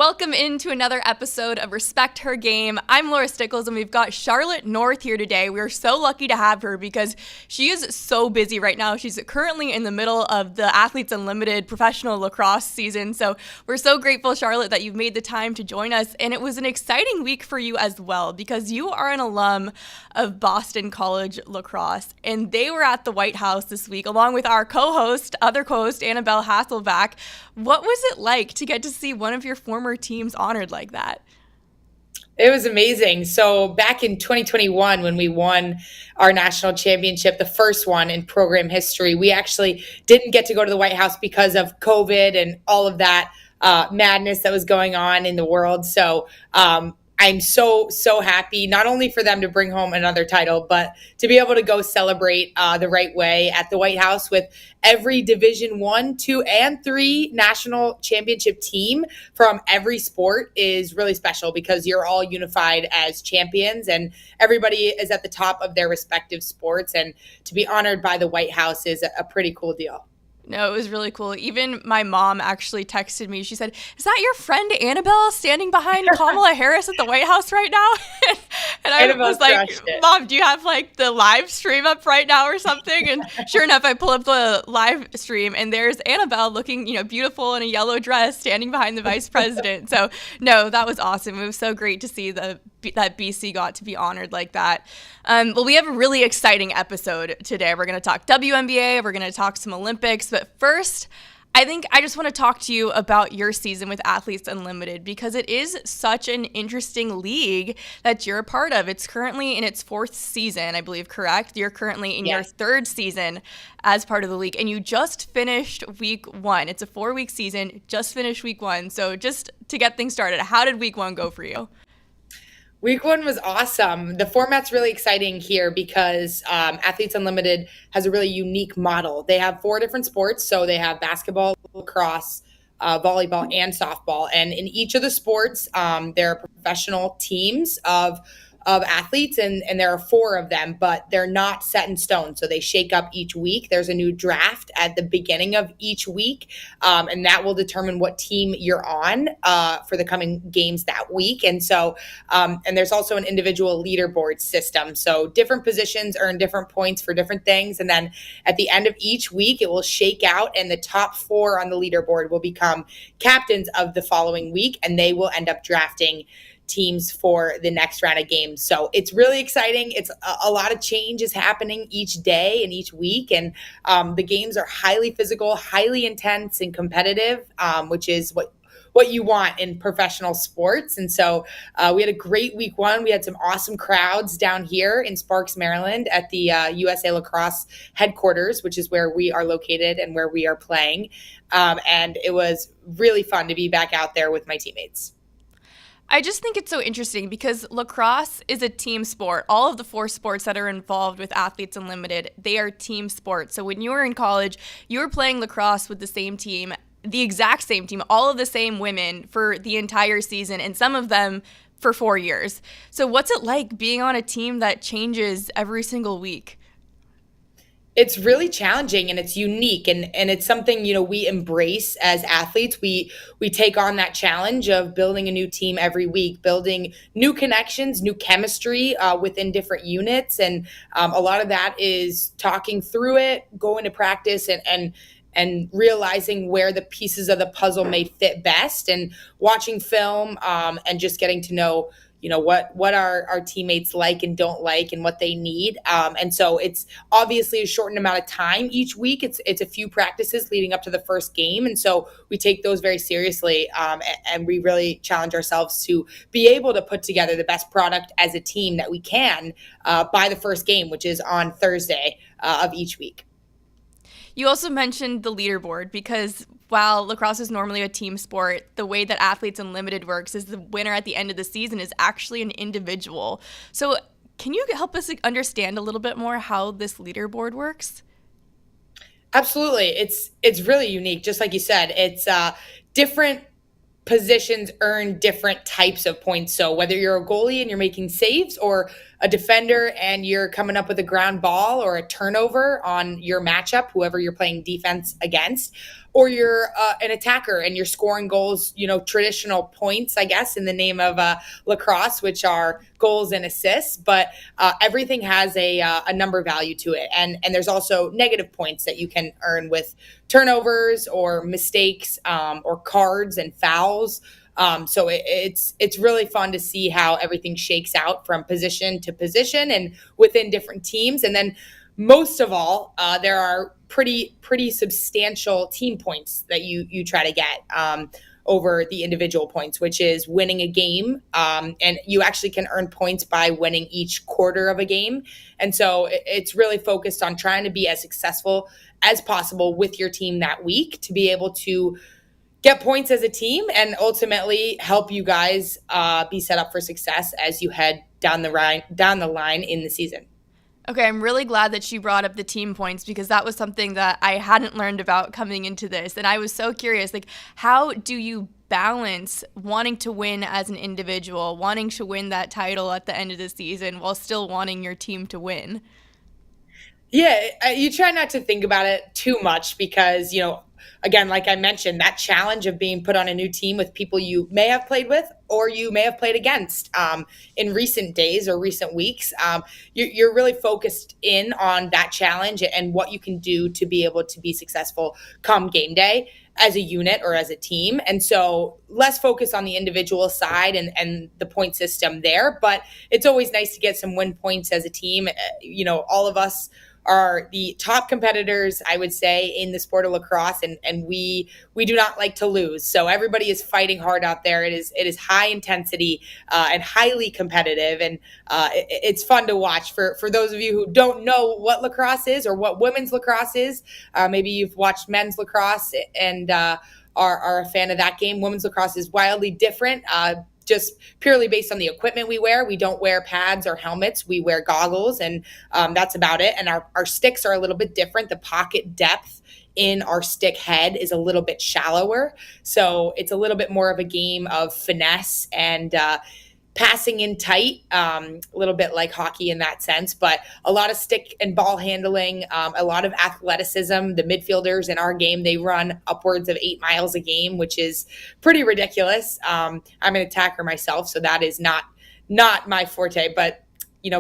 Welcome into another episode of Respect Her Game. I'm Laura Stickells, and we've got Charlotte North here today. We're so lucky to have her because she is so busy right now. She's currently in the middle of the Athletes Unlimited professional lacrosse season. So we're so grateful, Charlotte, that you've made the time to join us. And it was an exciting week for you as well because you are an alum of Boston College lacrosse. And they were at the White House this week along with our other co-host, Annabelle Hasselback. What was it like to get to see one of your former teams honored like that? It was amazing. So back in 2021, when we won our national championship, the first one in program history, we actually didn't get to go to the White House because of COVID and all of that madness that was going on in the world. So I'm so happy, not only for them to bring home another title, but to be able to go celebrate the right way at the White House with every Division 1, 2, and 3 national championship team from every sport is really special because you're all unified as champions and everybody is at the top of their respective sports. And to be honored by the White House is a pretty cool deal. No, it was really cool. Even my mom actually texted me. She said, "Is that your friend Annabelle standing behind Kamala Harris at the White House right now?" And I was like, "Mom, do you have like the live stream up right now or something?" And sure enough, I pull up the live stream and there's Annabelle looking, beautiful in a yellow dress standing behind the vice president. So no, that was awesome. It was so great to see that BC got to be honored like that. Well, we have a really exciting episode today. We're going to talk WNBA. We're going to talk some Olympics. But first, I think I just want to talk to you about your season with Athletes Unlimited because it is such an interesting league that you're a part of. It's currently in its 4th season, I believe, correct? You're currently in your 3rd season as part of the league, and you just finished week 1. It's a 4-week season, just finished week 1. So just to get things started, how did week 1 go for you? Week 1 was awesome. The format's really exciting here because Athletes Unlimited has a really unique model. They have 4 different sports. So they have basketball, lacrosse, volleyball, and softball. And in each of the sports, there are professional teams of athletes, and there are 4 of them, but they're not set in stone. So they shake up each week. There's a new draft at the beginning of each week, and that will determine what team you're on for the coming games that week. And so, and there's also an individual leaderboard system. So different positions earn different points for different things. And then at the end of each week, it will shake out, and the top 4 on the leaderboard will become captains of the following week, and they will end up drafting teams for the next round of games. So it's really exciting. It's a lot of change is happening each day and each week. And the games are highly physical, highly intense and competitive, which is what you want in professional sports. And so we had a great week 1. We had some awesome crowds down here in Sparks, Maryland at the USA Lacrosse headquarters, which is where we are located and where we are playing. And it was really fun to be back out there with my teammates. I just think it's so interesting because lacrosse is a team sport. All of the 4 sports that are involved with Athletes Unlimited, they are team sports. So when you were in college, you were playing lacrosse with the same team, the exact same team, all of the same women for the entire season, and some of them for 4 years. So what's it like being on a team that changes every single week? It's really challenging and it's unique and it's something, we embrace as athletes. We take on that challenge of building a new team every week, building new connections, new chemistry within different units. And a lot of that is talking through it, going to practice and realizing where the pieces of the puzzle may fit best and watching film and just getting to know what our teammates like and don't like and what they need. And so it's obviously a shortened amount of time each week. It's a few practices leading up to the first game. And so we take those very seriously. And we really challenge ourselves to be able to put together the best product as a team that we can by the first game, which is on Thursday of each week. You also mentioned the leaderboard because while lacrosse is normally a team sport, the way that Athletes Unlimited works is the winner at the end of the season is actually an individual. So can you help us understand a little bit more how this leaderboard works? Absolutely. It's really unique. Just like you said, it's different positions earn different types of points. So whether you're a goalie and you're making saves or a defender and you're coming up with a ground ball or a turnover on your matchup, whoever you're playing defense against, or you're an attacker and you're scoring goals, traditional points, I guess, in the name of lacrosse, which are goals and assists, but everything has a number value to it. And there's also negative points that you can earn with turnovers or mistakes or cards and fouls. So it's really fun to see how everything shakes out from position to position and within different teams. And then most of all, there are pretty substantial team points that you try to get over the individual points, which is winning a game. And you actually can earn points by winning each quarter of a game. And so it's really focused on trying to be as successful as possible with your team that week to be able to get points as a team and ultimately help you guys be set up for success as you head down the line in the season. Okay, I'm really glad that you brought up the team points because that was something that I hadn't learned about coming into this. And I was so curious, like, how do you balance wanting to win as an individual, wanting to win that title at the end of the season while still wanting your team to win? Yeah, you try not to think about it too much because, again, like I mentioned, that challenge of being put on a new team with people you may have played with or you may have played against in recent days or recent weeks, you're really focused in on that challenge and what you can do to be able to be successful come game day as a unit or as a team. And so less focus on the individual side and the point system there, but it's always nice to get some win points as a team. All of us are the top competitors, I would say, in the sport of lacrosse, and we do not like to lose. So everybody is fighting hard out there. It is high intensity and highly competitive, and it's fun to watch. For those of you who don't know what lacrosse is or what women's lacrosse is, maybe you've watched men's lacrosse and are a fan of that game. Women's lacrosse is wildly different. Just purely based on the equipment we wear. We don't wear pads or helmets. We wear goggles, and that's about it. And our sticks are a little bit different. The pocket depth in our stick head is a little bit shallower. So it's a little bit more of a game of finesse and passing in tight, a little bit like hockey in that sense, but a lot of stick and ball handling, a lot of athleticism. The midfielders in our game, they run upwards of 8 miles a game, which is pretty ridiculous. I'm an attacker myself, so that is not my forte, but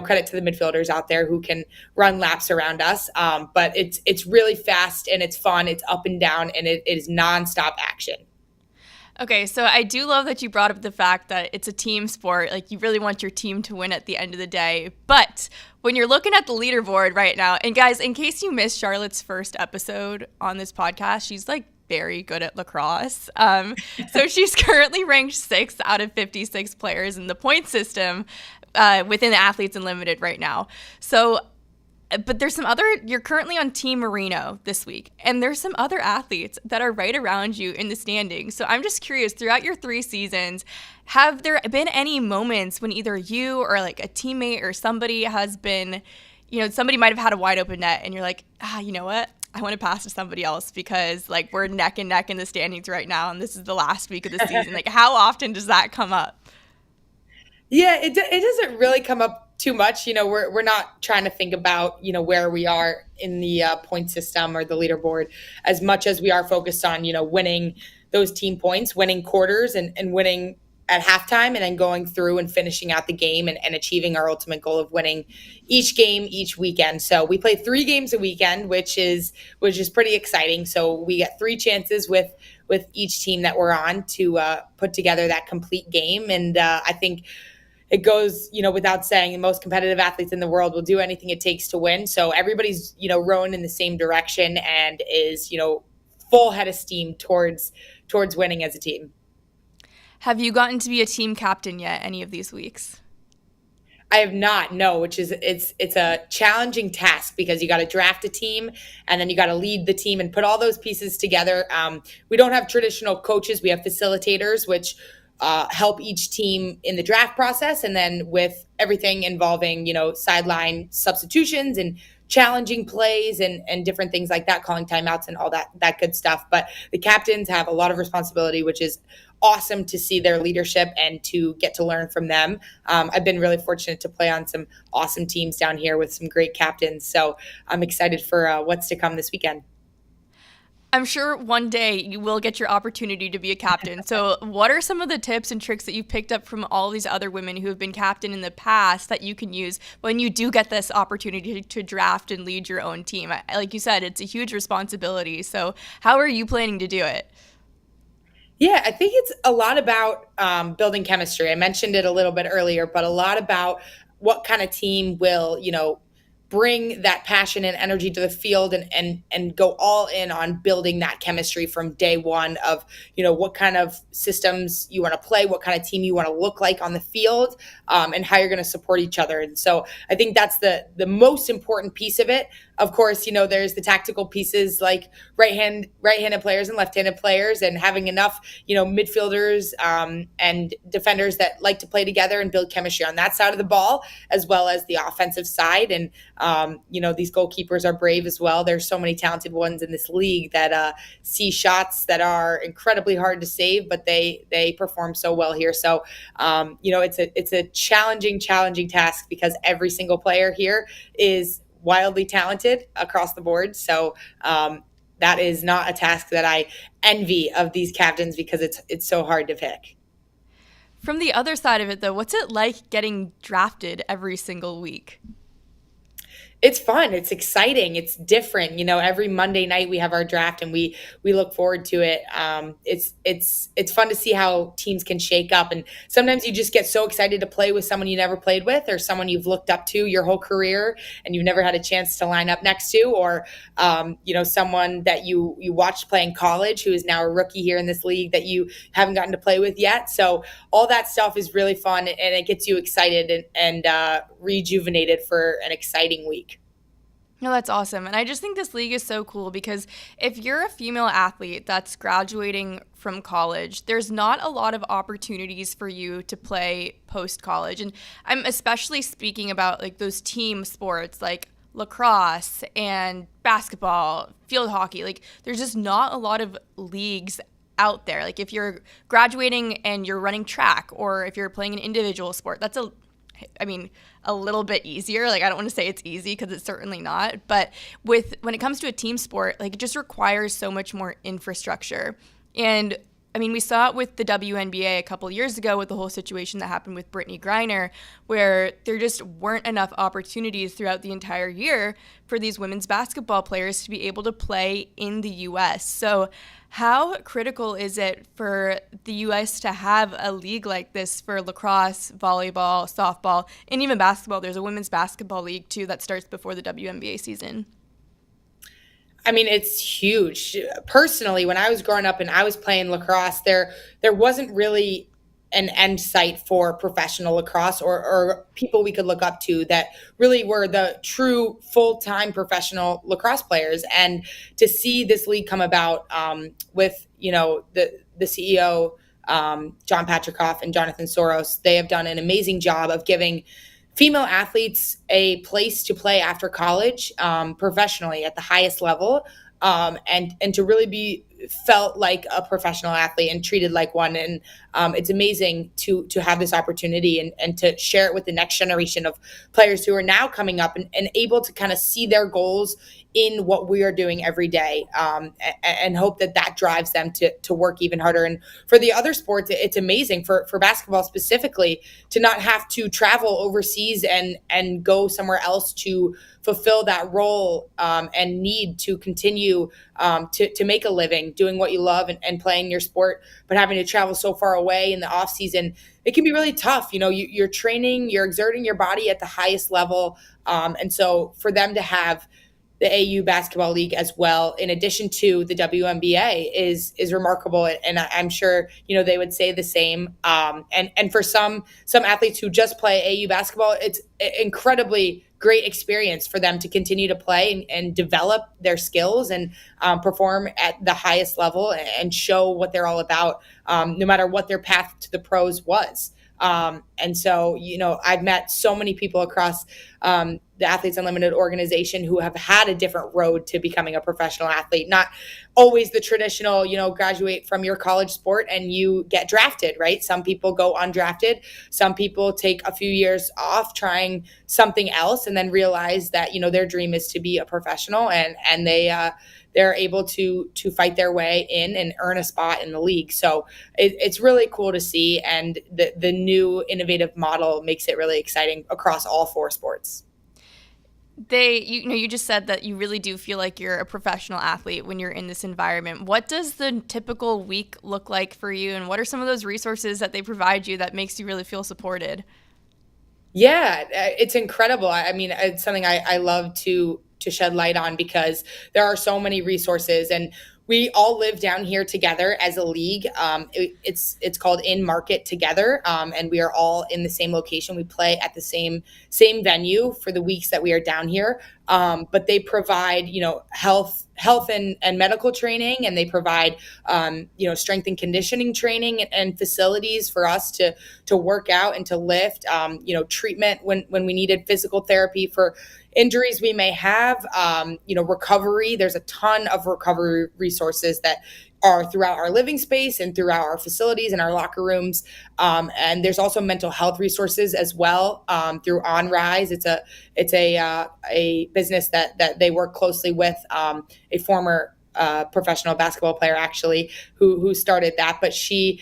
credit to the midfielders out there who can run laps around us. But it's really fast and it's fun. It's up and down and it is nonstop action. Okay, so I do love that you brought up the fact that it's a team sport. Like, you really want your team to win at the end of the day. But when you're looking at the leaderboard right now, and guys, in case you missed Charlotte's first episode on this podcast, she's like very good at lacrosse. So she's currently ranked 6th out of 56 players in the point system within the Athletes Unlimited right now. So but there's some other, you're currently on Team Marino this week, and there's some other athletes that are right around you in the standings. So I'm just curious, throughout your 3 seasons, have there been any moments when either you or like a teammate or somebody has been, somebody might have had a wide open net and you're like, you know what? I want to pass to somebody else because like we're neck and neck in the standings right now and this is the last week of the season. Like, how often does that come up? Yeah, it doesn't really come up too much. We're not trying to think about, where we are in the point system or the leaderboard as much as we are focused on, winning those team points, winning quarters and winning at halftime and then going through and finishing out the game and achieving our ultimate goal of winning each game each weekend. So we play 3 games a weekend, which is pretty exciting. So we get 3 chances with each team that we're on to put together that complete game. And I think it goes, without saying, the most competitive athletes in the world will do anything it takes to win. So everybody's, rowing in the same direction and is, full head of steam towards winning as a team. Have you gotten to be a team captain yet any of these weeks? I have not, no, which is it's a challenging task because you got to draft a team and then you got to lead the team and put all those pieces together. We don't have traditional coaches. We have facilitators, which help each team in the draft process. And then with everything involving, sideline substitutions and challenging plays and different things like that, calling timeouts and all that good stuff. But the captains have a lot of responsibility, which is awesome to see their leadership and to get to learn from them. I've been really fortunate to play on some awesome teams down here with some great captains. So I'm excited for what's to come this weekend. I'm sure one day you will get your opportunity to be a captain. So, what are some of the tips and tricks that you've picked up from all these other women who have been captain in the past that you can use when you do get this opportunity to draft and lead your own team? Like you said, it's a huge responsibility. So, how are you planning to do it? Yeah, I think it's a lot about building chemistry. I mentioned it a little bit earlier, but a lot about what kind of team will, bring that passion and energy to the field and go all in on building that chemistry from day one of, what kind of systems you want to play, what kind of team you want to look like on the field, and how you're going to support each other. And so I think that's the most important piece of it. Of course, there's the tactical pieces like right-handed players and left-handed players, and having enough, midfielders and defenders that like to play together and build chemistry on that side of the ball, as well as the offensive side. And these goalkeepers are brave as well. There's so many talented ones in this league that see shots that are incredibly hard to save, but they perform so well here. So, it's a challenging task because every single player here is wildly talented across the board. So that is not a task that I envy of these captains because it's so hard to pick. From the other side of it, though, what's it like getting drafted every single week? It's fun. It's exciting. It's different. Every Monday night we have our draft and we look forward to it. It's fun to see how teams can shake up. And sometimes you just get so excited to play with someone you never played with, or someone you've looked up to your whole career and you've never had a chance to line up next to, or someone that you watched play in college who is now a rookie here in this league that you haven't gotten to play with yet. So all that stuff is really fun, and it gets you excited and rejuvenated for an exciting week. No, that's awesome. And I just think this league is so cool because if you're a female athlete that's graduating from college, there's not a lot of opportunities for you to play post-college. And I'm especially speaking about like those team sports like lacrosse and basketball, field hockey. Like there's just not a lot of leagues out there. Like if you're graduating and you're running track, or if you're playing an individual sport, that's a little bit easier. Like I don't want to say it's easy because it's certainly not, but when it comes to a team sport, like it just requires so much more infrastructure. And we saw it with the WNBA a couple years ago with the whole situation that happened with Brittany Griner, where there just weren't enough opportunities throughout the entire year for these women's basketball players to be able to play in the U.S. So how critical is it for the U.S. to have a league like this for lacrosse, volleyball, softball, and even basketball? There's a women's basketball league, too, that starts before the WNBA season. It's huge. Personally, when I was growing up and I was playing lacrosse, there wasn't really an end site for professional lacrosse or people we could look up to that really were the true full-time professional lacrosse players. And to see this league come about with, the CEO, John Patricoff and Jonathan Soros, they have done an amazing job of giving female athletes a place to play after college professionally at the highest level, and to really be felt like a professional athlete and treated like one. And it's amazing to have this opportunity and to share it with the next generation of players who are now coming up and able to kind of see their goals in what we are doing every day, and hope that drives them to work even harder. And for the other sports, it's amazing for basketball specifically to not have to travel overseas and go somewhere else to fulfill that role, and need to continue to make a living doing what you love and playing your sport, but having to travel so far away in the off season, it can be really tough. You're training, you're exerting your body at the highest level. And so for them to have the AU Basketball League as well, in addition to the WNBA, is remarkable, and I'm sure they would say the same. And for some athletes who just play AU basketball, it's incredibly great experience for them to continue to play and develop their skills and perform at the highest level and show what they're all about, no matter what their path to the pros was. And so, I've met so many people across the Athletes Unlimited organization who have had a different road to becoming a professional athlete, not always the traditional, graduate from your college sport and you get drafted, right? Some people go undrafted. Some people take a few years off trying something else and then realize that, their dream is to be a professional, and they're able to fight their way in and earn a spot in the league. So it's really cool to see. And the new innovative model makes it really exciting across all 4 sports. You just said that you really do feel like you're a professional athlete when you're in this environment. What does the typical week look like for you, and what are some of those resources that they provide you that makes you really feel supported? Yeah, it's incredible. I mean, it's something I love to shed light on because there are so many resources, and we all live down here together as a league. It's called In Market Together, and we are all in the same location. We play at the same venue for the weeks that we are down here. But they provide, health and medical training, and they provide, strength and conditioning training and facilities for us to work out and to lift, treatment when we needed physical therapy for injuries we may have, recovery. There's a ton of recovery resources that are throughout our living space and throughout our facilities and our locker rooms. And there's also mental health resources as well, through OnRise. It's a business that they work closely with, a former professional basketball player actually who started that, but she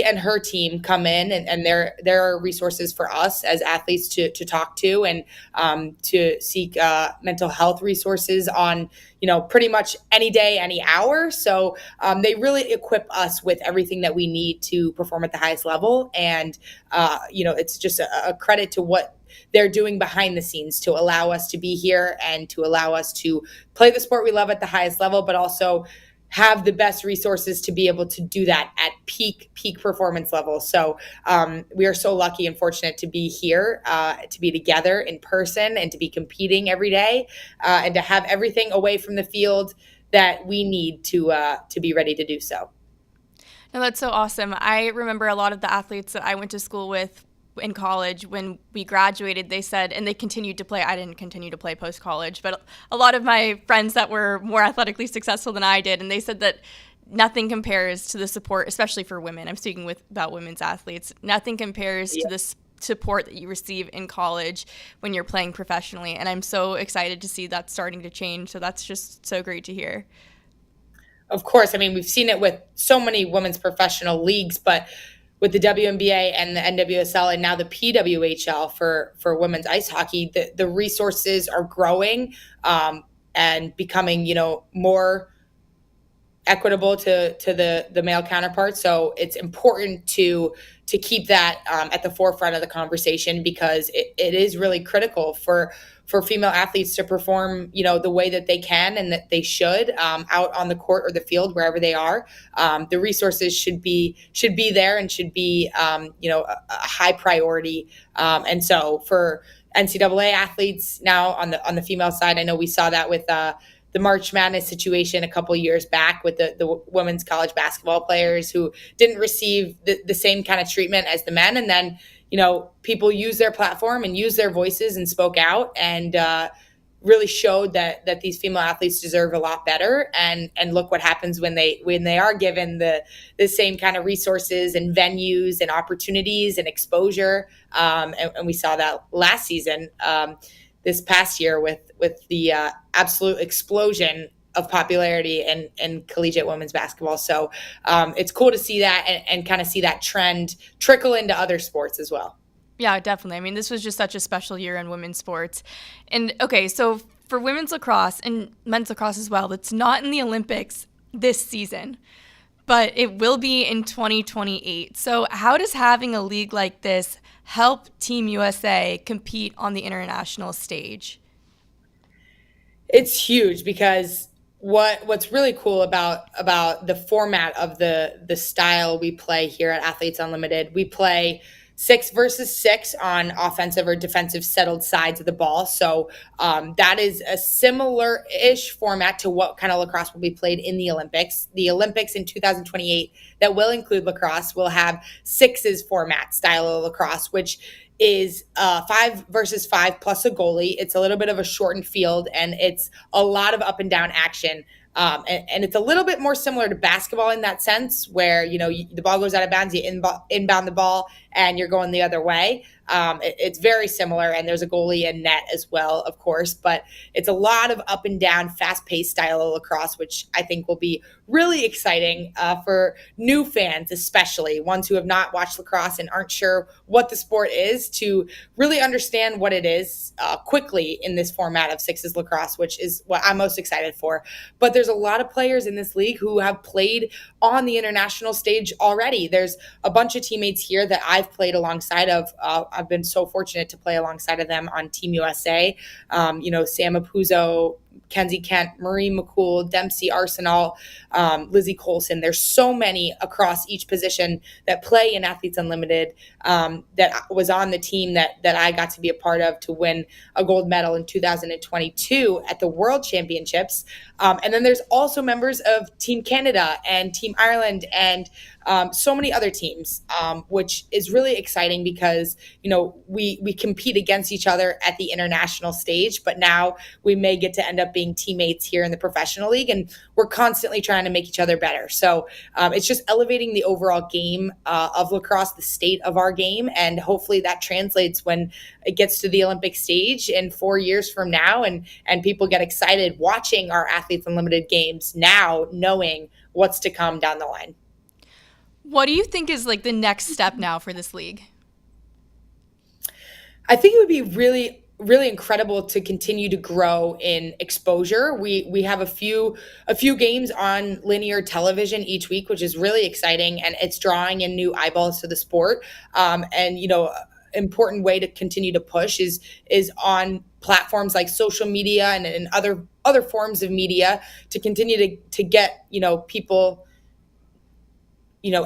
and her team come in, and there are resources for us as athletes to talk to, and to seek mental health resources on pretty much any day, any hour. So they really equip us with everything that we need to perform at the highest level, and it's just a credit to what they're doing behind the scenes to allow us to be here and to allow us to play the sport we love at the highest level, but also have the best resources to be able to do that at peak performance level. So we are so lucky and fortunate to be here, to be together in person, and to be competing every day, and to have everything away from the field that we need to be ready to do so. No, that's so awesome. I remember a lot of the athletes that I went to school with in college, when we graduated, they said, and they continued to play. I didn't continue to play post-college, but a lot of my friends that were more athletically successful than I did, and they said that nothing compares to the support, especially for women. I'm speaking about women's athletes. Nothing compares to the support that you receive in college when you're playing professionally. And I'm so excited to see that starting to change. So that's just so great to hear. Of course. I mean, we've seen it with so many women's professional leagues, but with the WNBA and the NWSL and now the PWHL for women's ice hockey, the resources are growing, and becoming, more equitable to the male counterparts. So it's important to keep that at the forefront of the conversation, because it is really critical for female athletes to perform, the way that they can and that they should, out on the court or the field, wherever they are. The resources should be there and should be, a high priority. And so for NCAA athletes now on the female side, I know we saw that with the March Madness situation a couple years back with the women's college basketball players who didn't receive the same kind of treatment as the men. And then, people used their platform and used their voices and spoke out, and really showed that these female athletes deserve a lot better. And look what happens when they are given the same kind of resources and venues and opportunities and exposure. And we saw that last season, this past year with the absolute explosion of popularity in collegiate women's basketball. So it's cool to see that and kind of see that trend trickle into other sports as well. Yeah, definitely. I mean, this was just such a special year in women's sports. And okay, so for women's lacrosse and men's lacrosse as well, it's not in the Olympics this season, but it will be in 2028. So how does having a league like this help Team USA compete on the international stage? It's huge, because what's really cool about the format of the style we play here at Athletes Unlimited, we play 6 versus 6 on offensive or defensive settled sides of the ball. So that is a similar-ish format to what kind of lacrosse will be played in the Olympics. The Olympics in 2028 that will include lacrosse will have 6s format style of lacrosse, which is 5 versus 5 plus a goalie. It's a little bit of a shortened field, and it's a lot of up and down action. And it's a little bit more similar to basketball in that sense, where the ball goes out of bounds, you inbound the ball, and you're going the other way. It's very similar, and there's a goalie and net as well, of course. But it's a lot of up and down, fast-paced style of lacrosse, which I think will be really exciting for new fans, especially ones who have not watched lacrosse and aren't sure what the sport is, to really understand what it is quickly in this format of sixes lacrosse, which is what I'm most excited for. But there's a lot of players in this league who have played on the international stage already. There's a bunch of teammates here that I've played alongside of. I've been so fortunate to play alongside of them on Team USA. Sam Apuzzo, Kenzie Kent, Marie McCool, Dempsey Arsenal, Lizzie Colson. There's so many across each position that play in Athletes Unlimited that was on the team that I got to be a part of to win a gold medal in 2022 at the World Championships. And then there's also members of Team Canada and Team Ireland and so many other teams, which is really exciting because, we compete against each other at the international stage, but now we may get to end up being teammates here in the professional league, and we're constantly trying to make each other better. So it's just elevating the overall game of lacrosse, the state of our game, and hopefully that translates when it gets to the Olympic stage in 4 years from now, and people get excited watching our Athletes Unlimited games now, knowing what's to come down the line. What do you think is the next step now for this league? I think it would be really, really incredible to continue to grow in exposure. We have a few games on linear television each week, which is really exciting, and it's drawing in new eyeballs to the sport. Important way to continue to push is on platforms like social media and other forms of media to continue to get people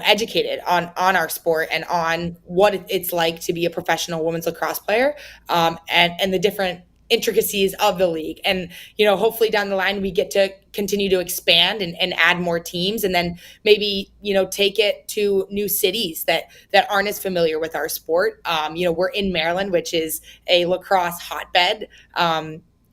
educated on our sport and on what it's like to be a professional women's lacrosse player, and the different intricacies of the league. And, hopefully down the line, we get to continue to expand and add more teams, and then maybe, take it to new cities that aren't as familiar with our sport. We're in Maryland, which is a lacrosse hotbed,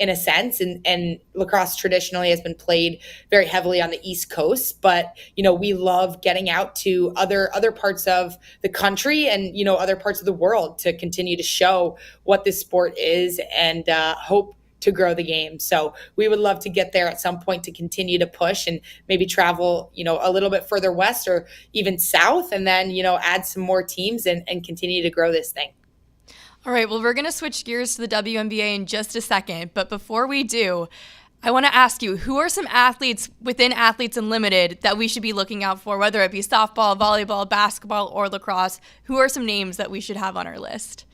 in a sense, and lacrosse traditionally has been played very heavily on the East Coast, but we love getting out to other parts of the country and other parts of the world to continue to show what this sport is and hope to grow the game. So we would love to get there at some point to continue to push and maybe travel a little bit further west or even south, and then add some more teams and continue to grow this thing. All right, well, we're going to switch gears to the WNBA in just a second. But before we do, I want to ask you, who are some athletes within Athletes Unlimited that we should be looking out for, whether it be softball, volleyball, basketball, or lacrosse? Who are some names that we should have on our list?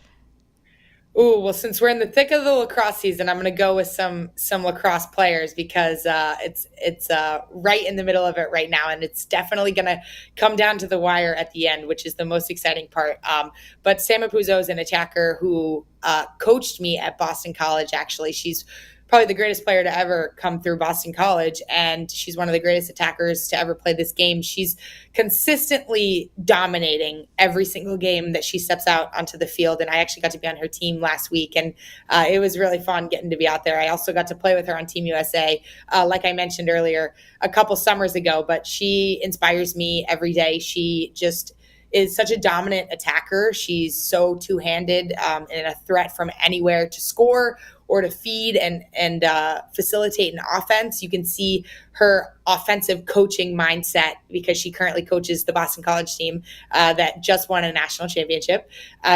Ooh, well, since we're in the thick of the lacrosse season, I'm going to go with some lacrosse players because it's right in the middle of it right now, and it's definitely going to come down to the wire at the end, which is the most exciting part. But Sam Apuzzo is an attacker who coached me at Boston College. Actually, she's probably the greatest player to ever come through Boston College, and she's one of the greatest attackers to ever play this game. She's consistently dominating every single game that she steps out onto the field, and I actually got to be on her team last week, and it was really fun getting to be out there. I also got to play with her on Team USA, like I mentioned earlier, a couple summers ago, but she inspires me every day. She just is such a dominant attacker. She's so two-handed and a threat from anywhere to score or to feed and facilitate an offense. You can see her offensive coaching mindset because she currently coaches the Boston College team that just won a national championship.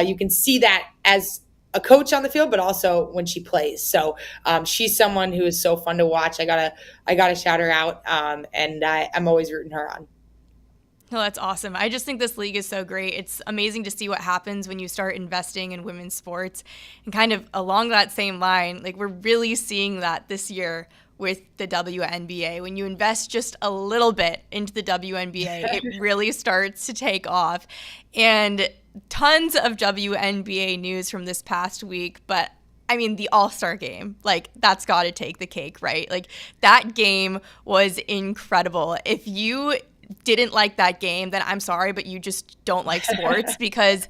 You can see that as a coach on the field, but also when she plays. So she's someone who is so fun to watch. I gotta shout her out, and I'm always rooting her on. No, that's awesome. I just think this league is so great. It's amazing to see what happens when you start investing in women's sports. And kind of along that same line, we're really seeing that this year with the WNBA. When you invest just a little bit into the WNBA, it really starts to take off. And tons of WNBA news from this past week, but I mean, the All-Star game, that's got to take the cake, right? That game was incredible. If you didn't like that game, then I'm sorry, but you just don't like sports because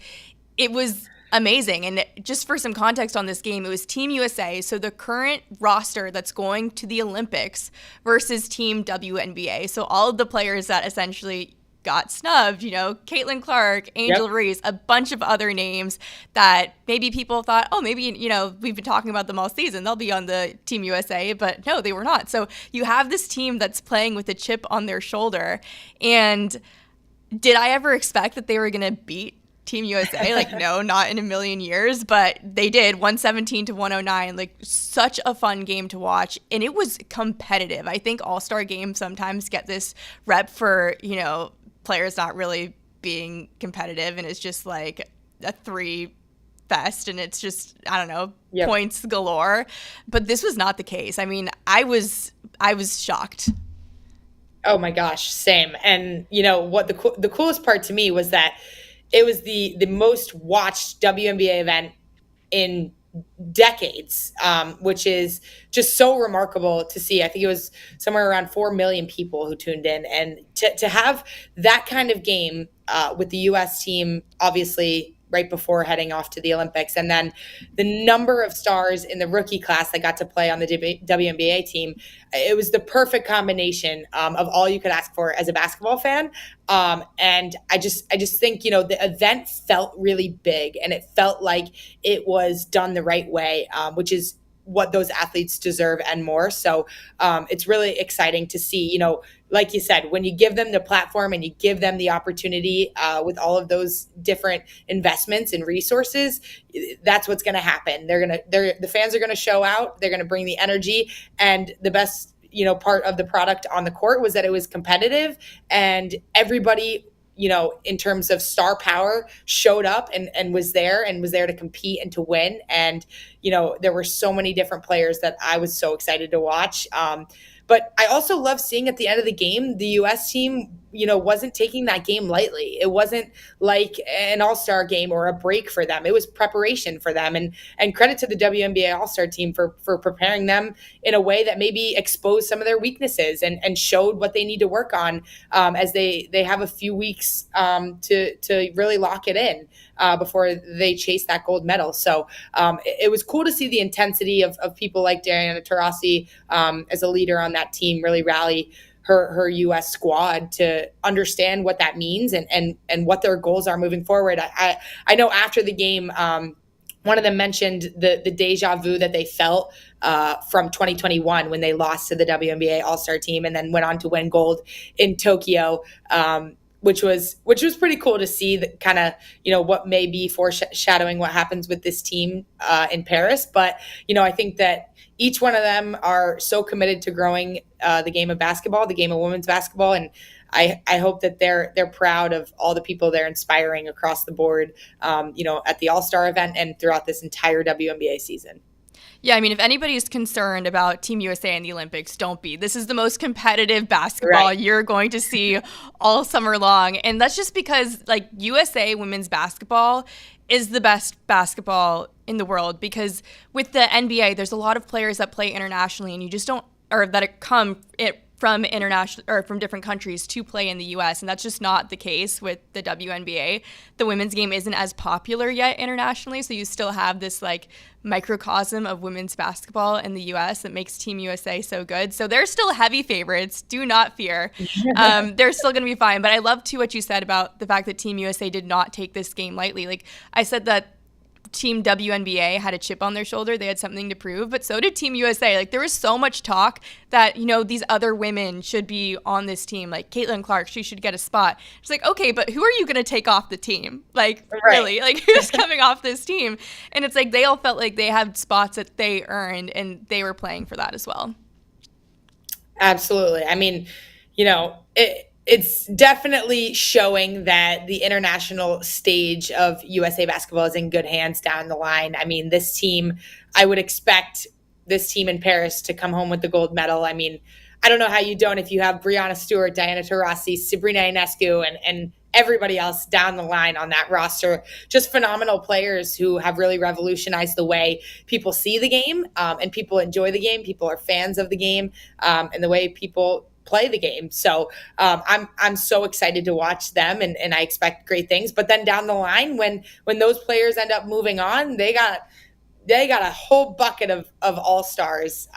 it was amazing. And just for some context on this game, it was Team USA, so the current roster that's going to the Olympics, versus Team WNBA. So all of the players that essentially got snubbed, Caitlin Clark, Angel Reese, a bunch of other names that maybe people thought, oh, maybe, we've been talking about them all season, they'll be on the Team USA, but no, they were not. So you have this team that's playing with a chip on their shoulder. And did I ever expect that they were going to beat Team USA? Like, no, not in a million years, but they did. 117-109. Like, such a fun game to watch, and it was competitive. I think All-Star games sometimes get this rep for, players not really being competitive, and it's just like a three fest, and it's just, I don't know, points galore. But this was not the case. I mean, I was shocked. Oh my gosh, same. And what the coolest part to me was that it was the most watched WNBA event in decades, which is just so remarkable to see. I think it was somewhere around 4 million people who tuned in, and to have that kind of game with the U.S. team, obviously right before heading off to the Olympics, and then the number of stars in the rookie class that got to play on the WNBA team, it was the perfect combination of all you could ask for as a basketball fan. And I just think, the event felt really big, and it felt like it was done the right way, which is what those athletes deserve and more. So it's really exciting to see, like you said, when you give them the platform and you give them the opportunity with all of those different investments and resources, that's what's going to happen. The fans are going to show out. They're going to bring the energy, and the best, part of the product on the court was that it was competitive, and everybody, in terms of star power, showed up and was there to compete and to win. And, there were so many different players that I was so excited to watch. But I also love seeing at the end of the game, the U.S. team, wasn't taking that game lightly. It wasn't like an all-star game or a break for them. It was preparation for them. And credit to the WNBA All-Star team for preparing them in a way that maybe exposed some of their weaknesses and showed what they need to work on as they have a few weeks to really lock it in before they chase that gold medal. So it was cool to see the intensity of people like Diana Taurasi as a leader on that team really rally her U.S. squad to understand what that means and what their goals are moving forward. I know after the game, one of them mentioned the deja vu that they felt from 2021 when they lost to the WNBA All-Star team and then went on to win gold in Tokyo, which was pretty cool to see, that kind of, what may be foreshadowing what happens with this team in Paris. But, I think that each one of them are so committed to growing the game of basketball, the game of women's basketball. And I hope that they're proud of all the people they're inspiring across the board, at the All-Star event and throughout this entire WNBA season. Yeah, I mean, if anybody's concerned about Team USA in the Olympics, don't be. This is the most competitive basketball you're going to see all summer long. And that's just because, USA women's basketball is the best basketball in the world, because with the NBA, there's a lot of players that play internationally, and you just don't, or that come from international or from different countries to play in the US, and that's just not the case with the WNBA. The women's game isn't as popular yet internationally, so you still have this microcosm of women's basketball in the US that makes Team USA so good. So they're still heavy favorites. Do not fear. They're still going to be fine. But I love too what you said about the fact that Team USA did not take this game lightly. I said that Team WNBA had a chip on their shoulder. They had something to prove, but so did Team USA. There was so much talk that, these other women should be on this team. Caitlin Clark, she should get a spot. It's okay, but who are you going to take off the team? Really? Who's coming off this team? And it's they all felt like they had spots that they earned, and they were playing for that as well. Absolutely. I mean, it's definitely showing that the international stage of USA basketball is in good hands down the line. I mean, this team, I would expect this team in Paris to come home with the gold medal. I mean, I don't know how you don't if you have Breanna Stewart, Diana Taurasi, Sabrina Ionescu, and everybody else down the line on that roster. Just phenomenal players who have really revolutionized the way people see the game and people enjoy the game. People are fans of the game and the way people play the game. So I'm so excited to watch them, and I expect great things. But then down the line, when those players end up moving on, they got a whole bucket of all-stars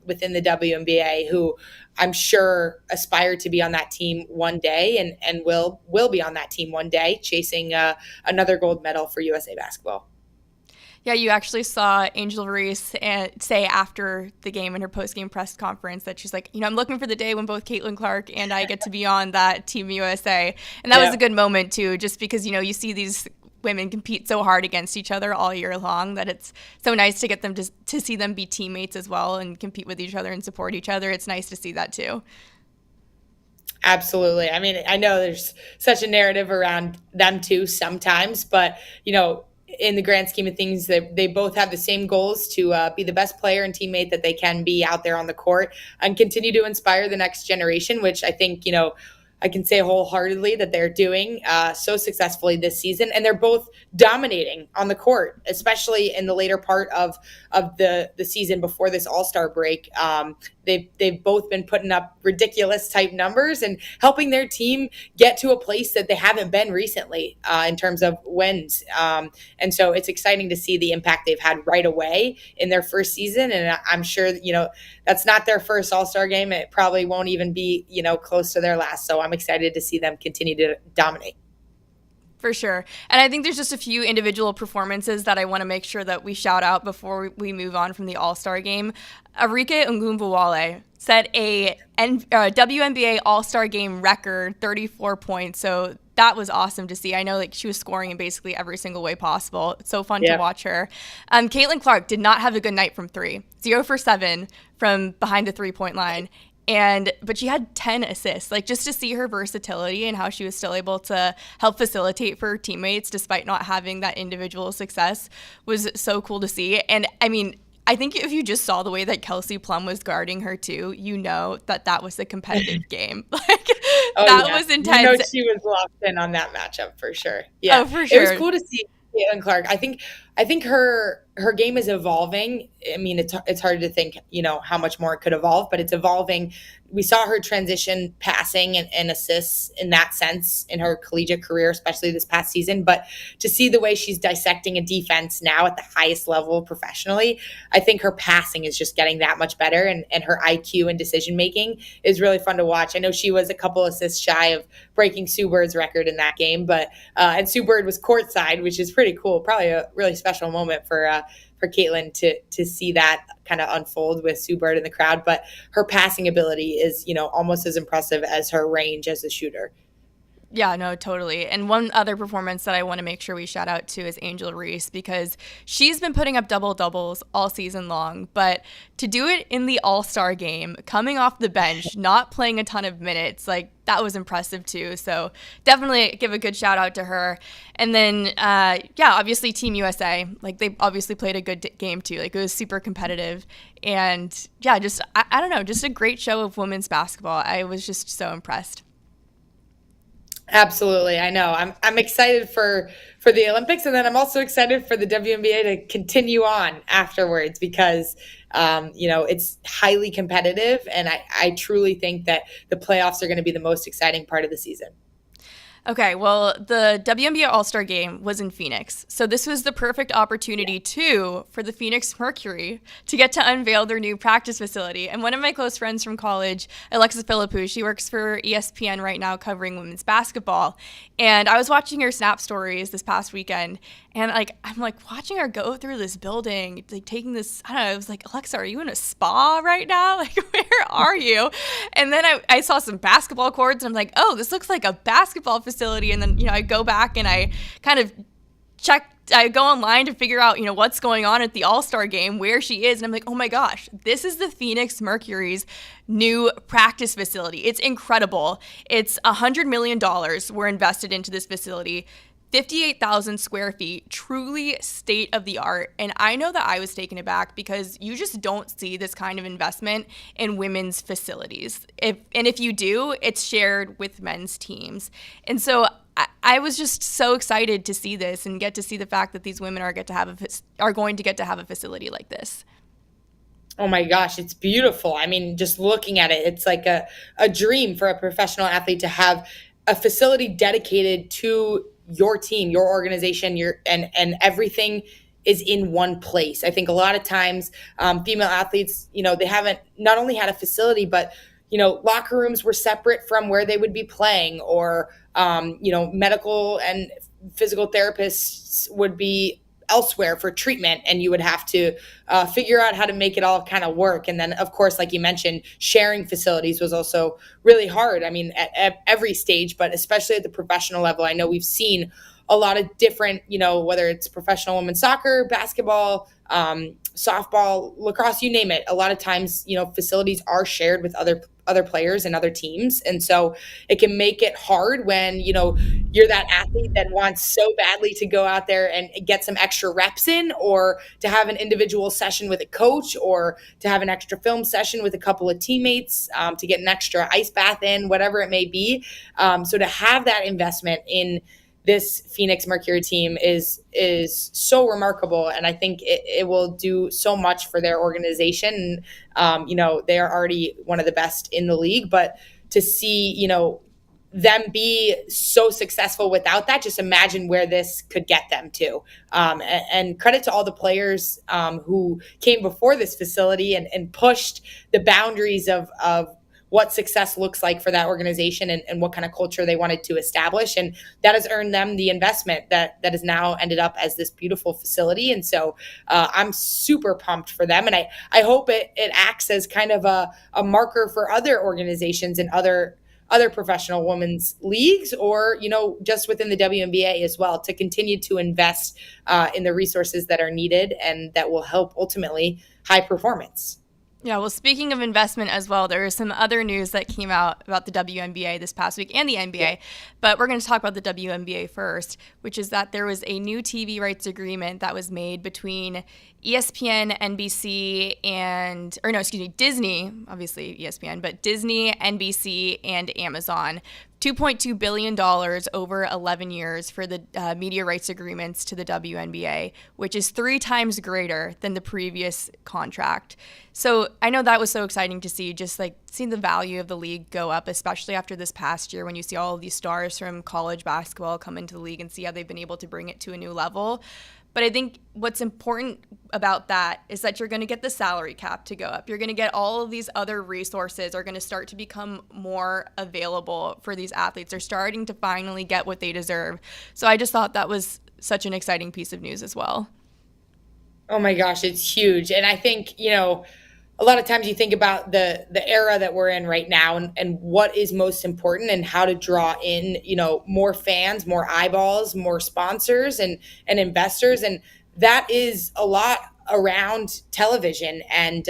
within the WNBA who I'm sure aspire to be on that team one day, and will be on that team one day, chasing another gold medal for USA basketball. Yeah, you actually saw Angel Reese say after the game in her post-game press conference that she's like, I'm looking for the day when both Caitlin Clark and I get to be on that Team USA. And that was a good moment, too, just because, you see these women compete so hard against each other all year long that it's so nice to get them to see them be teammates as well and compete with each other and support each other. It's nice to see that, too. Absolutely. I mean, I know there's such a narrative around them, too, sometimes, but, in the grand scheme of things, they both have the same goals to be the best player and teammate that they can be out there on the court and continue to inspire the next generation, which I think, I can say wholeheartedly that they're doing so successfully this season. And they're both dominating on the court, especially in the later part of the season before this All-Star break. They've both been putting up ridiculous type numbers and helping their team get to a place that they haven't been recently in terms of wins. And so it's exciting to see the impact they've had right away in their first season. And I'm sure, that's not their first All-Star game. It probably won't even be, close to their last. So I'm excited to see them continue to dominate. For sure. And I think there's just a few individual performances that I want to make sure that we shout out before we move on from the All-Star game. Arike Ogunbowale set a WNBA All-Star game record, 34 points. So that was awesome to see. I know she was scoring in basically every single way possible. It's so fun to watch her. Caitlin Clark did not have a good night from three. 0 for 7 from behind the three-point line. But she had 10 assists. Just to see her versatility and how she was still able to help facilitate for her teammates despite not having that individual success was so cool to see. And I mean, I think if you just saw the way that Kelsey Plum was guarding her too, that was a competitive game. That was intense. She was locked in on that matchup for sure. Yeah, for sure. It was cool to see Caitlin Clark. I think her game is evolving. I mean, it's hard to think, how much more it could evolve, but it's evolving. We saw her transition passing and assists in that sense in her collegiate career, especially this past season. But to see the way she's dissecting a defense now at the highest level professionally, I think her passing is just getting that much better. And her IQ and decision-making is really fun to watch. I know she was a couple assists shy of breaking Sue Bird's record in that game, but and Sue Bird was courtside, which is pretty cool. Probably a really special moment for Caitlin to see that kind of unfold with Sue Bird in the crowd. But her passing ability is, almost as impressive as her range as a shooter. Yeah, no, totally. And one other performance that I want to make sure we shout out to is Angel Reese, because she's been putting up double-doubles all season long. But to do it in the All-Star game, coming off the bench, not playing a ton of minutes, that was impressive too. So definitely give a good shout out to her. And then, obviously Team USA, they obviously played a good game too. It was super competitive. And I don't know, just a great show of women's basketball. I was just so impressed. Absolutely. I know. I'm excited for the Olympics, and then I'm also excited for the WNBA to continue on afterwards because, it's highly competitive, and I truly think that the playoffs are going to be the most exciting part of the season. Okay, well, the WNBA All-Star game was in Phoenix. So this was the perfect opportunity, too, for the Phoenix Mercury to get to unveil their new practice facility. And one of my close friends from college, Alexis Philippou, she works for ESPN right now covering women's basketball. And I was watching her Snap stories this past weekend, and I'm watching her go through this building, taking this, I don't know, I was like, Alexa, are you in a spa right now? Where are you? And then I saw some basketball courts, and I'm like, oh, this looks like a basketball facility. And then, I go back and I kind of I go online to figure out, what's going on at the All-Star game, where she is. And I'm like, oh my gosh, this is the Phoenix Mercury's new practice facility. It's incredible. It's $100 million were invested into this facility. 58,000 square feet, truly state of the art. And I know that I was taken aback because you just don't see this kind of investment in women's facilities. If you do, it's shared with men's teams. And so I was just so excited to see this and get to see the fact that these women are going to get to have a facility like this. Oh my gosh, it's beautiful. I mean, just looking at it, it's like a dream for a professional athlete to have a facility dedicated to your team, your organization, and everything is in one place. I think a lot of times, female athletes, they haven't not only had a facility, but locker rooms were separate from where they would be playing, or medical and physical therapists would be elsewhere for treatment, and you would have to figure out how to make it all kind of work. And then, of course, like you mentioned, sharing facilities was also really hard. I mean, at every stage, but especially at the professional level. I know we've seen a lot of different, whether it's professional women's soccer, basketball, softball, lacrosse, you name it. A lot of times, facilities are shared with other players and other teams. And so it can make it hard when, you're that athlete that wants so badly to go out there and get some extra reps in, or to have an individual session with a coach, or to have an extra film session with a couple of teammates, to get an extra ice bath in, whatever it may be. So to have that investment in this Phoenix Mercury team is so remarkable, and I think it will do so much for their organization. They are already one of the best in the league, but to see them be so successful without that, just imagine where this could get them to. And credit to all the players who came before this facility and pushed the boundaries of what success looks like for that organization, and what kind of culture they wanted to establish. And that has earned them the investment that has now ended up as this beautiful facility. And so I'm super pumped for them. And I hope it acts as kind of a marker for other organizations and other professional women's leagues, or, just within the WNBA as well, to continue to invest in the resources that are needed and that will help ultimately high performance. Yeah, well, speaking of investment as well, there is some other news that came out about the WNBA this past week and the NBA, but we're going to talk about the WNBA first, which is that there was a new TV rights agreement that was made between ESPN, NBC, Disney, obviously ESPN, but Disney, NBC, and Amazon. $2.2 billion over 11 years for the media rights agreements to the WNBA, which is 3 times greater than the previous contract. So I know that was so exciting to see, just like seeing the value of the league go up, especially after this past year when you see all of these stars from college basketball come into the league and see how they've been able to bring it to a new level. But I think what's important about that is that you're going to get the salary cap to go up. You're going to get all of these other resources are going to start to become more available for these athletes. They're starting to finally get what they deserve. So I just thought that was such an exciting piece of news as well. Oh my gosh, it's huge. And I think, a lot of times you think about the era that we're in right now, and what is most important, and how to draw in, more fans, more eyeballs, more sponsors and investors. And that is a lot around television and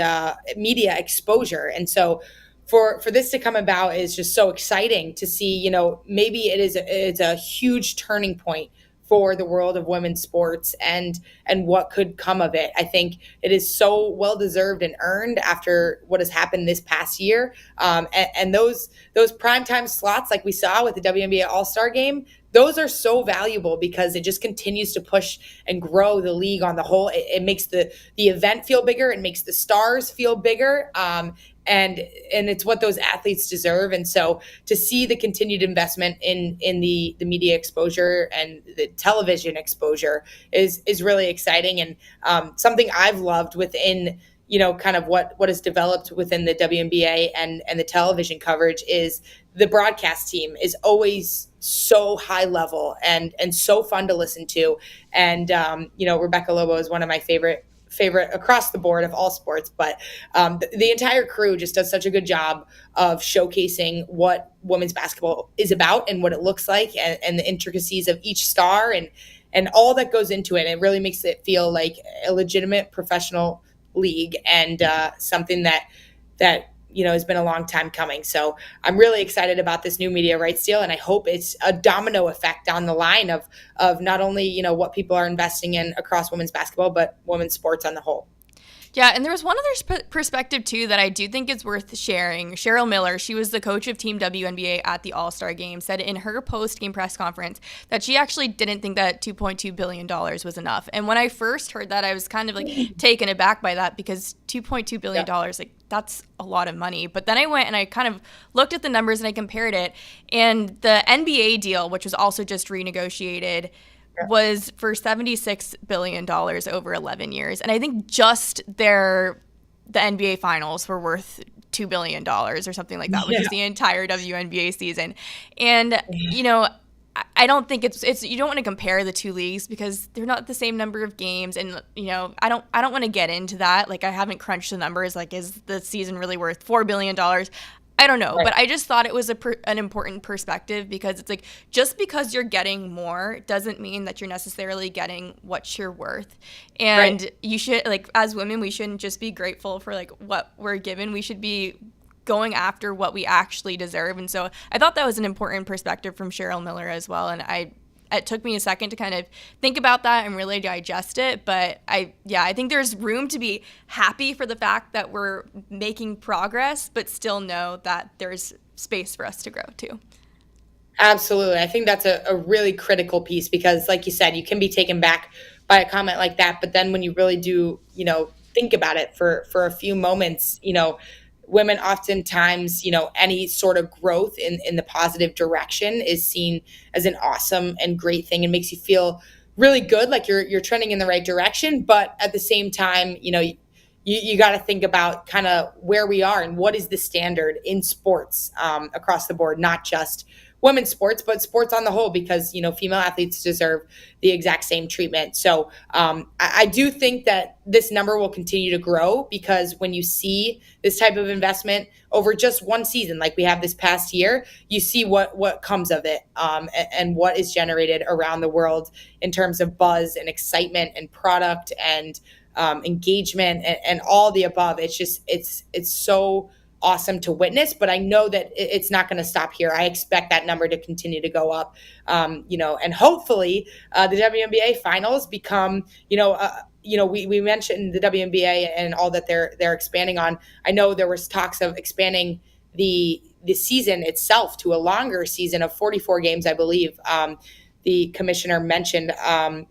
media exposure. And so for this to come about is just so exciting to see. Maybe it's a huge turning point for the world of women's sports and what could come of it. I think it is so well deserved and earned after what has happened this past year. And those primetime slots, like we saw with the WNBA All-Star game, those are so valuable because it just continues to push and grow the league on the whole. It makes the event feel bigger. It makes the stars feel bigger. And it's what those athletes deserve. And so to see the continued investment in the media exposure and the television exposure is really exciting, and something I've loved within kind of what is developed within the WNBA and the television coverage is the broadcast team is always so high level and so fun to listen to. And Rebecca Lobo is one of my favorite across the board of all sports, but the entire crew just does such a good job of showcasing what women's basketball is about and what it looks like, and the intricacies of each star and all that goes into it. It really makes it feel like a legitimate professional league, and something that has been a long time coming. So I'm really excited about this new media rights deal, and I hope it's a domino effect down the line of not only what people are investing in across women's basketball, but women's sports on the whole. Yeah, and there was one other perspective, too, that I do think is worth sharing. Cheryl Miller, she was the coach of Team WNBA at the All-Star game, said in her post-game press conference that she actually didn't think that $2.2 billion was enough. And when I first heard that, I was kind of like taken aback by that because $2.2 billion, like that's a lot of money. But then I went and I kind of looked at the numbers and I compared it. And the NBA deal, which was also just renegotiated, was for $76 billion over 11 years. And I think just the NBA finals were worth $2 billion or something like that, which is the entire WNBA season. And, you know, I don't think it's you don't want to compare the two leagues because they're not the same number of games. And, you know, I don't want to get into that. Like, I haven't crunched the numbers. Like, is the season really worth $4 billion? I don't know, but I just thought it was an important perspective because it's like just because you're getting more doesn't mean that you're necessarily getting what you're worth. And you should, like, as women, we shouldn't just be grateful for like what we're given. We should be going after what we actually deserve. And so I thought that was an important perspective from Cheryl Miller as well. And it took me a second to kind of think about that and really digest it. But I think there's room to be happy for the fact that we're making progress, but still know that there's space for us to grow too. Absolutely. I think that's a really critical piece because, like you said, you can be taken back by a comment like that. But then when you really do, you know, think about it for a few moments, you know, women oftentimes, you know, any sort of growth in the positive direction is seen as an awesome and great thing and makes you feel really good, like you're trending in the right direction. But at the same time, you know, you got to think about kind of where we are and what is the standard in sports across the board, not just women's sports, but sports on the whole, because, you know, female athletes deserve the exact same treatment. So I do think that this number will continue to grow because when you see this type of investment over just one season, like we have this past year, you see what comes of it and what is generated around the world in terms of buzz and excitement and product and engagement and all the above. It's just, it's so awesome to witness, but I know that it's not going to stop here. I expect that number to continue to go up, you know, and hopefully the WNBA finals become, we mentioned the WNBA and all that they're expanding on. I know there was talks of expanding the season itself to a longer season of 44 games, I believe. The commissioner mentioned,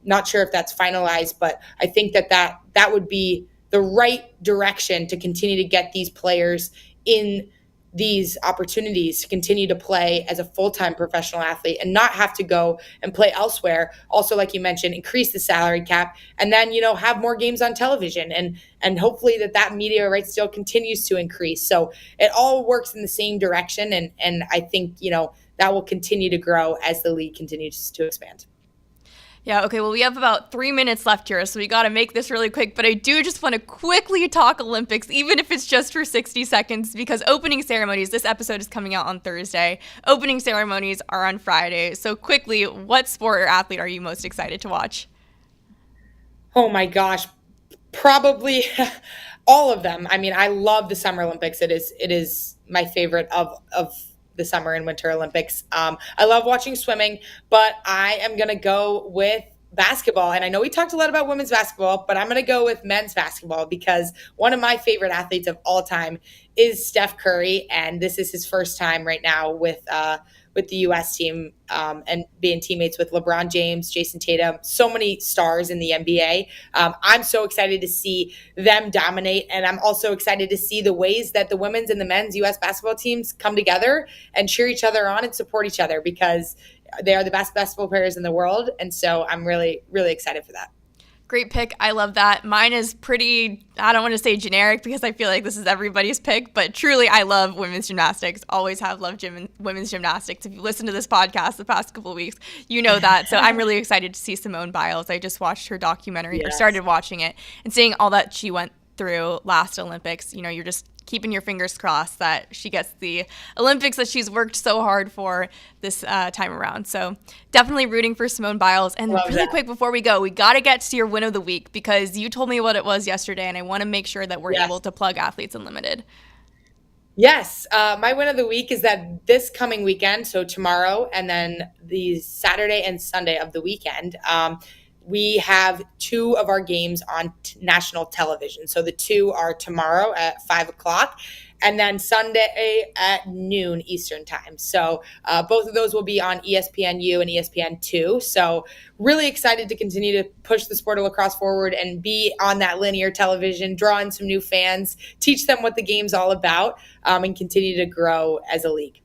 not sure if that's finalized, but I think that would be the right direction to continue to get these players in these opportunities to continue to play as a full-time professional athlete and not have to go and play elsewhere. Also, like you mentioned, increase the salary cap and then, you know, have more games on television and hopefully that media rights deal continues to increase. So it all works in the same direction. And I think, you know, that will continue to grow as the league continues to expand. Yeah, okay, well, we have about 3 minutes left here, so we got to make this really quick. But I do just want to quickly talk Olympics, even if it's just for 60 seconds, because opening ceremonies, this episode is coming out on Thursday. Opening ceremonies are on Friday. So quickly, what sport or athlete are you most excited to watch? Oh my gosh, probably all of them. I mean, I love the Summer Olympics. It is my favorite of the Summer and Winter Olympics. I love watching swimming, but I am going to go with basketball. And I know we talked a lot about women's basketball, but I'm going to go with men's basketball because one of my favorite athletes of all time is Steph Curry. And this is his first time right now with the U.S. team and being teammates with LeBron James, Jason Tatum, so many stars in the NBA. I'm so excited to see them dominate. And I'm also excited to see the ways that the women's and the men's U.S. basketball teams come together and cheer each other on and support each other because they are the best basketball players in the world. And so I'm really, really excited for that. Great pick. I love that. Mine is pretty, I don't want to say generic because I feel like this is everybody's pick, but truly I love women's gymnastics. Always have loved women's gymnastics. If you listen to this podcast the past couple of weeks, you know that. So I'm really excited to see Simone Biles. I just watched her documentary or started watching it and seeing all that she went through last Olympics. You know, you're just keeping your fingers crossed that she gets the Olympics that she's worked so hard for this time around. So definitely rooting for Simone Biles. And really quick before we go, we got to get to your win of the week because you told me what it was yesterday, and I want to make sure that we're able to plug Athletes Unlimited. Yes. My win of the week is that this coming weekend, so tomorrow and then the Saturday and Sunday of the weekend, we have 2 of our games on national television. So the 2 are tomorrow at 5 o'clock, and then Sunday at noon Eastern time. So both of those will be on ESPNU and ESPN2. So really excited to continue to push the sport of lacrosse forward and be on that linear television, draw in some new fans, teach them what the game's all about, and continue to grow as a league.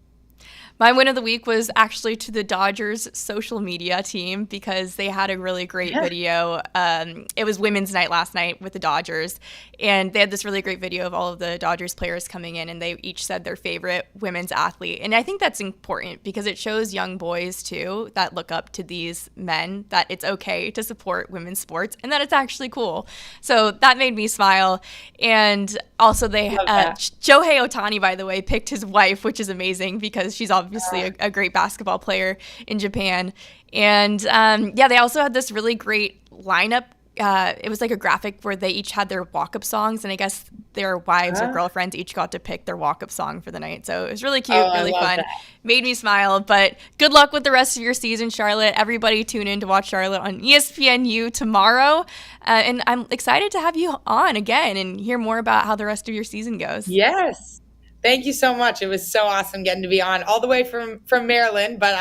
My win of the week was actually to the Dodgers social media team because they had a really great video. It was women's night last night with the Dodgers, and they had this really great video of all of the Dodgers players coming in, and they each said their favorite women's athlete. And I think that's important because it shows young boys, too, that look up to these men that it's okay to support women's sports and that it's actually cool. So that made me smile. And also Shohei Ohtani, by the way, picked his wife, which is amazing because she's obviously a great basketball player in Japan. And they also had this really great lineup. It was like a graphic where they each had their walk-up songs, and I guess their wives or girlfriends each got to pick their walk-up song for the night. So it was really cute, really fun. That. Made me smile. But good luck with the rest of your season, Charlotte. Everybody tune in to watch Charlotte on ESPNU tomorrow. And I'm excited to have you on again and hear more about how the rest of your season goes. Yes. Thank you so much. It was so awesome getting to be on all the way from Maryland, but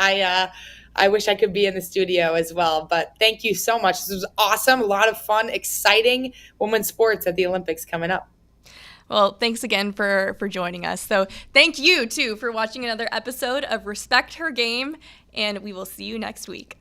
I wish I could be in the studio as well. But thank you so much. This was awesome. A lot of fun, exciting women's sports at the Olympics coming up. Well, thanks again for joining us. So thank you, too, for watching another episode of Respect Her Game, and we will see you next week.